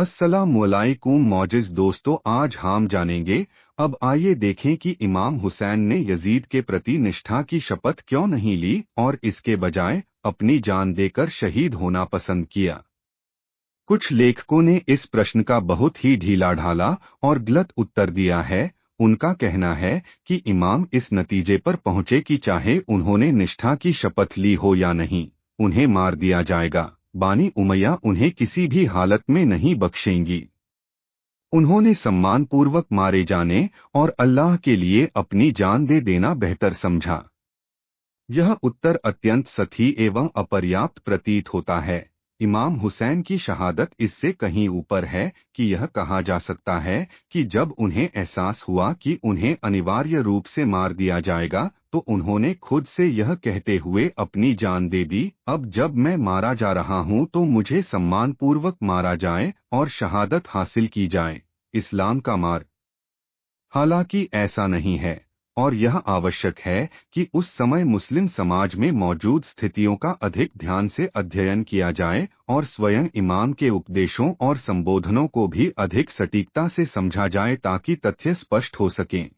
अस्सलामुअलैकुम मौजिज़ दोस्तों, आज हम जानेंगे। अब आइए देखें कि इमाम हुसैन ने यजीद के प्रति निष्ठा की शपथ क्यों नहीं ली और इसके बजाय अपनी जान देकर शहीद होना पसंद किया। कुछ लेखकों ने इस प्रश्न का बहुत ही ढीला ढाला और गलत उत्तर दिया है। उनका कहना है कि इमाम इस नतीजे पर पहुंचे कि चाहे उन्होंने निष्ठा की शपथ ली हो या नहीं, उन्हें मार दिया जाएगा। बानी उमैया उन्हें किसी भी हालत में नहीं बख्शेंगी। उन्होंने सम्मानपूर्वक मारे जाने और अल्लाह के लिए अपनी जान दे देना बेहतर समझा। यह उत्तर अत्यंत सही एवं अपर्याप्त प्रतीत होता है। इमाम हुसैन की शहादत इससे कहीं ऊपर है कि यह कहा जा सकता है कि जब उन्हें एहसास हुआ कि उन्हें अनिवार्य रूप से मार दिया जाएगा, तो उन्होंने खुद से यह कहते हुए अपनी जान दे दी, अब जब मैं मारा जा रहा हूं तो मुझे सम्मानपूर्वक मारा जाए और शहादत हासिल की जाए। इस्लाम का मार्ग हालांकि ऐसा नहीं है, और यह आवश्यक है कि उस समय मुस्लिम समाज में मौजूद स्थितियों का अधिक ध्यान से अध्ययन किया जाए और स्वयं इमाम के उपदेशों और संबोधनों को भी अधिक सटीकता से समझा जाए ताकि तथ्य स्पष्ट हो सकें।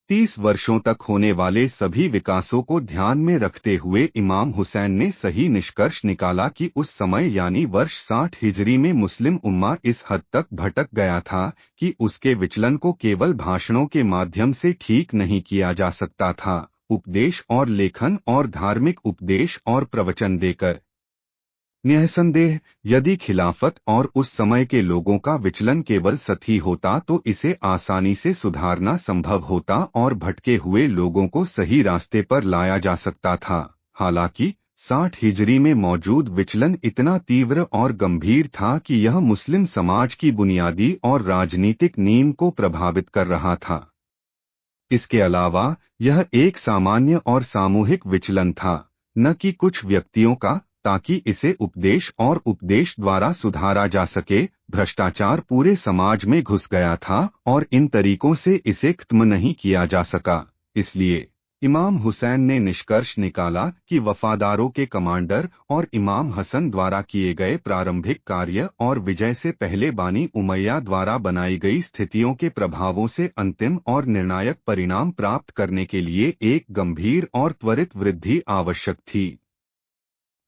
30 वर्षों तक होने वाले सभी विकासों को ध्यान में रखते हुए इमाम हुसैन ने सही निष्कर्ष निकाला कि उस समय यानी वर्ष 60 हिजरी में मुस्लिम उम्मा इस हद तक भटक गया था कि उसके विचलन को केवल भाषणों के माध्यम से ठीक नहीं किया जा सकता था, उपदेश और लेखन और धार्मिक उपदेश और प्रवचन देकर। निःसंदेह यदि खिलाफत और उस समय के लोगों का विचलन केवल सही होता तो इसे आसानी से सुधारना संभव होता और भटके हुए लोगों को सही रास्ते पर लाया जा सकता था। हालांकि 60 हिजरी में मौजूद विचलन इतना तीव्र और गंभीर था कि यह मुस्लिम समाज की बुनियादी और राजनीतिक नींव को प्रभावित कर रहा था। इसके अलावा यह एक सामान्य और सामूहिक विचलन था, न कि कुछ व्यक्तियों का, ताकि इसे उपदेश और उपदेश द्वारा सुधारा जा सके। भ्रष्टाचार पूरे समाज में घुस गया था और इन तरीकों से इसे खत्म नहीं किया जा सका। इसलिए इमाम हुसैन ने निष्कर्ष निकाला कि वफादारों के कमांडर और इमाम हसन द्वारा किए गए प्रारंभिक कार्य और विजय से पहले बानी उमैया द्वारा बनाई गई स्थितियों के प्रभावों से अंतिम और निर्णायक परिणाम प्राप्त करने के लिए एक गंभीर और त्वरित वृद्धि आवश्यक थी।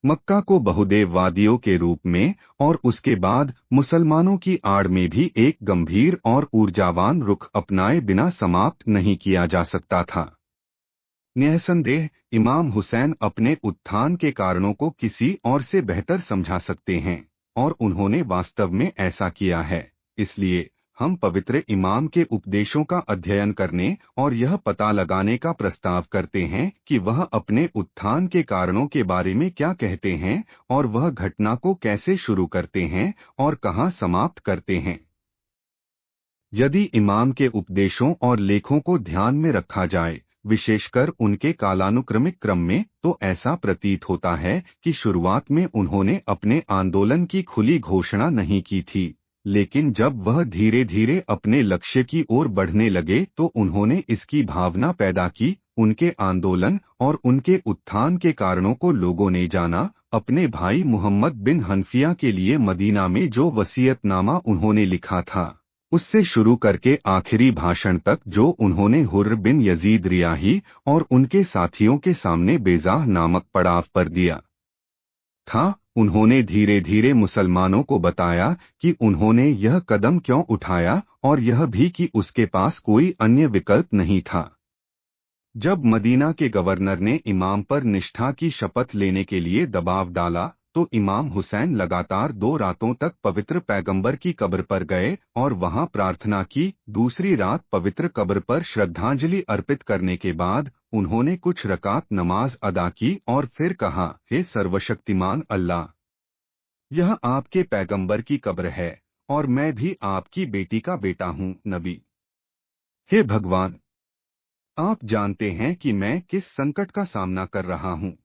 मक्का को बहुदेववादियों के रूप में और उसके बाद मुसलमानों की आड़ में भी एक गंभीर और ऊर्जावान रुख अपनाए बिना समाप्त नहीं किया जा सकता था। निःसंदेह इमाम हुसैन अपने उत्थान के कारणों को किसी और से बेहतर समझा सकते हैं, और उन्होंने वास्तव में ऐसा किया है। इसलिए हम पवित्र इमाम के उपदेशों का अध्ययन करने और यह पता लगाने का प्रस्ताव करते हैं कि वह अपने उत्थान के कारणों के बारे में क्या कहते हैं और वह घटना को कैसे शुरू करते हैं और कहाँ समाप्त करते हैं। यदि इमाम के उपदेशों और लेखों को ध्यान में रखा जाए, विशेषकर उनके कालानुक्रमिक क्रम में, तो ऐसा प्रतीत होता है कि शुरुआत में उन्होंने अपने आंदोलन की खुली घोषणा नहीं की थी, लेकिन जब वह धीरे धीरे अपने लक्ष्य की ओर बढ़ने लगे तो उन्होंने इसकी भावना पैदा की। उनके आंदोलन और उनके उत्थान के कारणों को लोगों ने जाना। अपने भाई मुहम्मद बिन हनफिया के लिए मदीना में जो वसीयतनामा उन्होंने लिखा था, उससे शुरू करके आखिरी भाषण तक जो उन्होंने हुर्र बिन यजीद रियाही और उनके साथियों के सामने बेजाह नामक पड़ाव पर दिया था, उन्होंने धीरे धीरे मुसलमानों को बताया कि उन्होंने यह कदम क्यों उठाया और यह भी कि उसके पास कोई अन्य विकल्प नहीं था। जब मदीना के गवर्नर ने इमाम पर निष्ठा की शपथ लेने के लिए दबाव डाला, तो इमाम हुसैन लगातार 2 रातों तक पवित्र पैगंबर की कब्र पर गए और वहां प्रार्थना की। दूसरी रात पवित्र कब्र पर श्रद्धांजलि अर्पित करने के बाद उन्होंने कुछ रकात नमाज अदा की और फिर कहा, हे सर्वशक्तिमान अल्लाह, यह आपके पैगंबर की कब्र है और मैं भी आपकी बेटी का बेटा हूँ नबी। हे भगवान, आप जानते हैं कि मैं किस संकट का सामना कर रहा हूँ।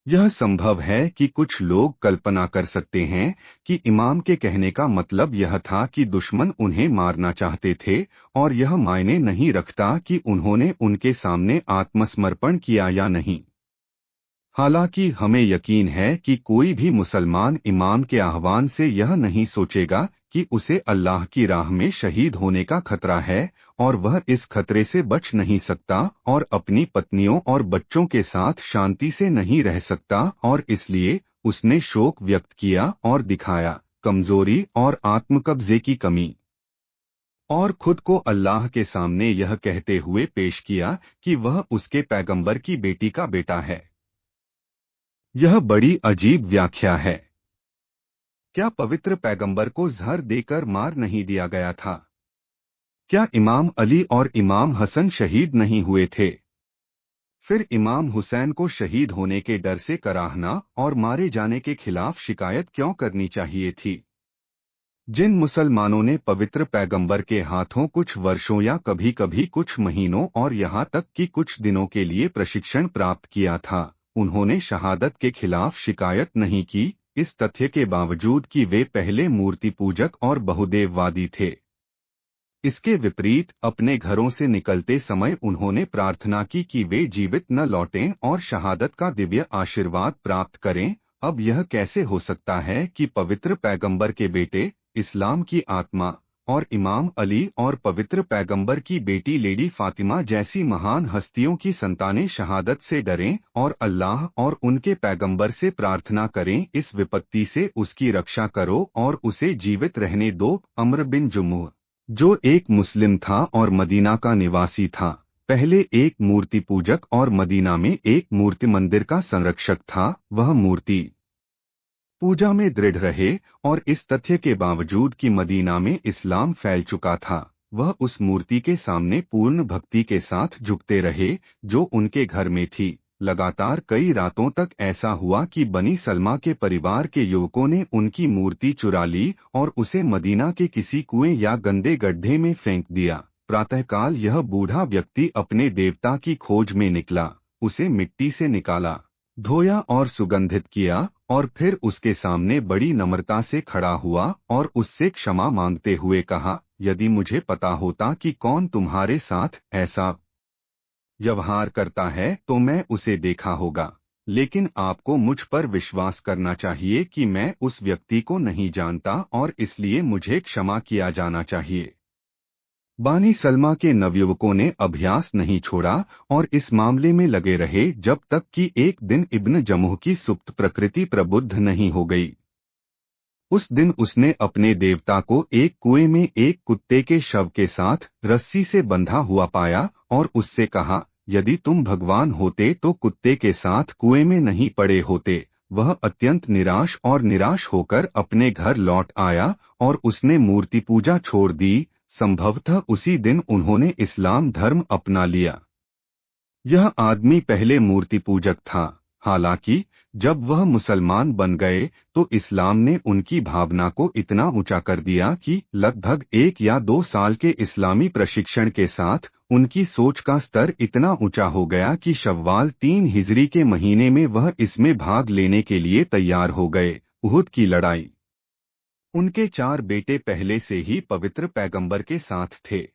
यह संभव है कि कुछ लोग कल्पना कर सकते हैं कि इमाम के कहने का मतलब यह था कि दुश्मन उन्हें मारना चाहते थे और यह मायने नहीं रखता कि उन्होंने उनके सामने आत्मसमर्पण किया या नहीं। हालांकि हमें यकीन है कि कोई भी मुसलमान इमाम के आह्वान से यह नहीं सोचेगा कि उसे अल्लाह की राह में शहीद होने का खतरा है और वह इस खतरे से बच नहीं सकता और अपनी पत्नियों और बच्चों के साथ शांति से नहीं रह सकता, और इसलिए उसने शोक व्यक्त किया और दिखाया कमजोरी और आत्मकब्जे की कमी, और खुद को अल्लाह के सामने यह कहते हुए पेश किया कि वह उसके पैगंबर की बेटी का बेटा है। यह बड़ी अजीब व्याख्या है। क्या पवित्र पैगंबर को जहर देकर मार नहीं दिया गया था? क्या इमाम अली और इमाम हसन शहीद नहीं हुए थे? फिर इमाम हुसैन को शहीद होने के डर से कराहना और मारे जाने के खिलाफ शिकायत क्यों करनी चाहिए थी? जिन मुसलमानों ने पवित्र पैगंबर के हाथों कुछ वर्षों या कभी कभी कुछ महीनों और यहाँ तक कि कुछ दिनों के लिए प्रशिक्षण प्राप्त किया था, उन्होंने शहादत के खिलाफ शिकायत नहीं की, इस तथ्य के बावजूद कि वे पहले मूर्ति पूजक और बहुदेववादी थे। इसके विपरीत अपने घरों से निकलते समय उन्होंने प्रार्थना की कि वे जीवित न लौटें और शहादत का दिव्य आशीर्वाद प्राप्त करें। अब यह कैसे हो सकता है कि पवित्र पैगंबर के बेटे, इस्लाम की आत्मा और इमाम अली और पवित्र पैगंबर की बेटी लेडी फातिमा जैसी महान हस्तियों की संतानें शहादत से डरें और अल्लाह और उनके पैगंबर से प्रार्थना करें, इस विपत्ति से उसकी रक्षा करो और उसे जीवित रहने दो। अम्र बिन जुमुह, जो एक मुस्लिम था और मदीना का निवासी था, पहले एक मूर्ति पूजक और मदीना में एक मूर्ति मंदिर का संरक्षक था, वह मूर्ति पूजा में दृढ़ रहे और इस तथ्य के बावजूद कि मदीना में इस्लाम फैल चुका था, वह उस मूर्ति के सामने पूर्ण भक्ति के साथ झुकते रहे जो उनके घर में थी। लगातार कई रातों तक ऐसा हुआ कि बनी सलमा के परिवार के युवकों ने उनकी मूर्ति चुरा ली और उसे मदीना के किसी कुएं या गंदे गड्ढे में फेंक दिया। प्रातःकाल यह बूढ़ा व्यक्ति अपने देवता की खोज में निकला, उसे मिट्टी से निकाला, धोया और सुगंधित किया और फिर उसके सामने बड़ी नम्रता से खड़ा हुआ और उससे क्षमा मांगते हुए कहा, यदि मुझे पता होता कि कौन तुम्हारे साथ ऐसा व्यवहार करता है तो मैं उसे देखा होगा, लेकिन आपको मुझ पर विश्वास करना चाहिए कि मैं उस व्यक्ति को नहीं जानता और इसलिए मुझे क्षमा किया जाना चाहिए। बानी सलमा के नवयुवकों ने अभ्यास नहीं छोड़ा और इस मामले में लगे रहे जब तक कि एक दिन इब्न जमुह की सुप्त प्रकृति प्रबुद्ध नहीं हो गई। उस दिन उसने अपने देवता को एक कुएं में एक कुत्ते के शव के साथ रस्सी से बंधा हुआ पाया और उससे कहा, यदि तुम भगवान होते तो कुत्ते के साथ कुएं में नहीं पड़े होते। वह अत्यंत निराश होकर अपने घर लौट आया और उसने मूर्ति पूजा छोड़ दी। संभवतः उसी दिन उन्होंने इस्लाम धर्म अपना लिया। यह आदमी पहले मूर्ति पूजक था, हालांकि जब वह मुसलमान बन गए तो इस्लाम ने उनकी भावना को इतना ऊंचा कर दिया कि लगभग 1 या 2 साल के इस्लामी प्रशिक्षण के साथ उनकी सोच का स्तर इतना ऊंचा हो गया कि शव्वाल 3 हिजरी के महीने में वह इसमें भाग लेने के लिए तैयार हो गए। उहुद की लड़ाई। उनके 4 बेटे पहले से ही पवित्र पैगंबर के साथ थे।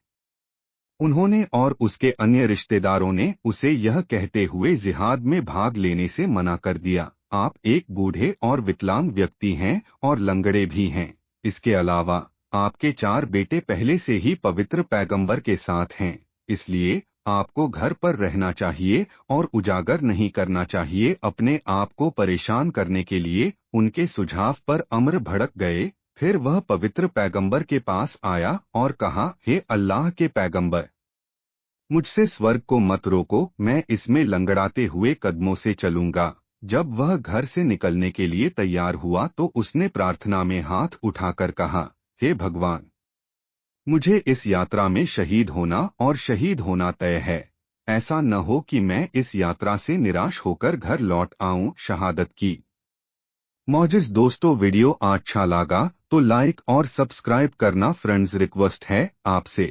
उन्होंने और उसके अन्य रिश्तेदारों ने उसे यह कहते हुए जिहाद में भाग लेने से मना कर दिया, आप एक बूढ़े और विकलांग व्यक्ति हैं और लंगड़े भी हैं। इसके अलावा आपके 4 बेटे पहले से ही पवित्र पैगंबर के साथ हैं, इसलिए आपको घर पर रहना चाहिए और उजागर नहीं करना चाहिए। अपने आप को परेशान करने के लिए उनके सुझाव पर अम्र भड़क गए। फिर वह पवित्र पैगंबर के पास आया और कहा, हे अल्लाह के पैगंबर, मुझसे स्वर्ग को मत रोको, मैं इसमें लंगड़ाते हुए कदमों से चलूंगा। जब वह घर से निकलने के लिए तैयार हुआ तो उसने प्रार्थना में हाथ उठाकर कहा, हे भगवान, मुझे इस यात्रा में शहीद होना और शहीद होना तय है। ऐसा न हो कि मैं इस यात्रा से निराश होकर घर लौट आऊं। शहादत की। मौजिज़ दोस्तों, वीडियो अच्छा लगा तो लाइक और सब्सक्राइब करना फ्रेंड्स रिक्वेस्ट है आपसे।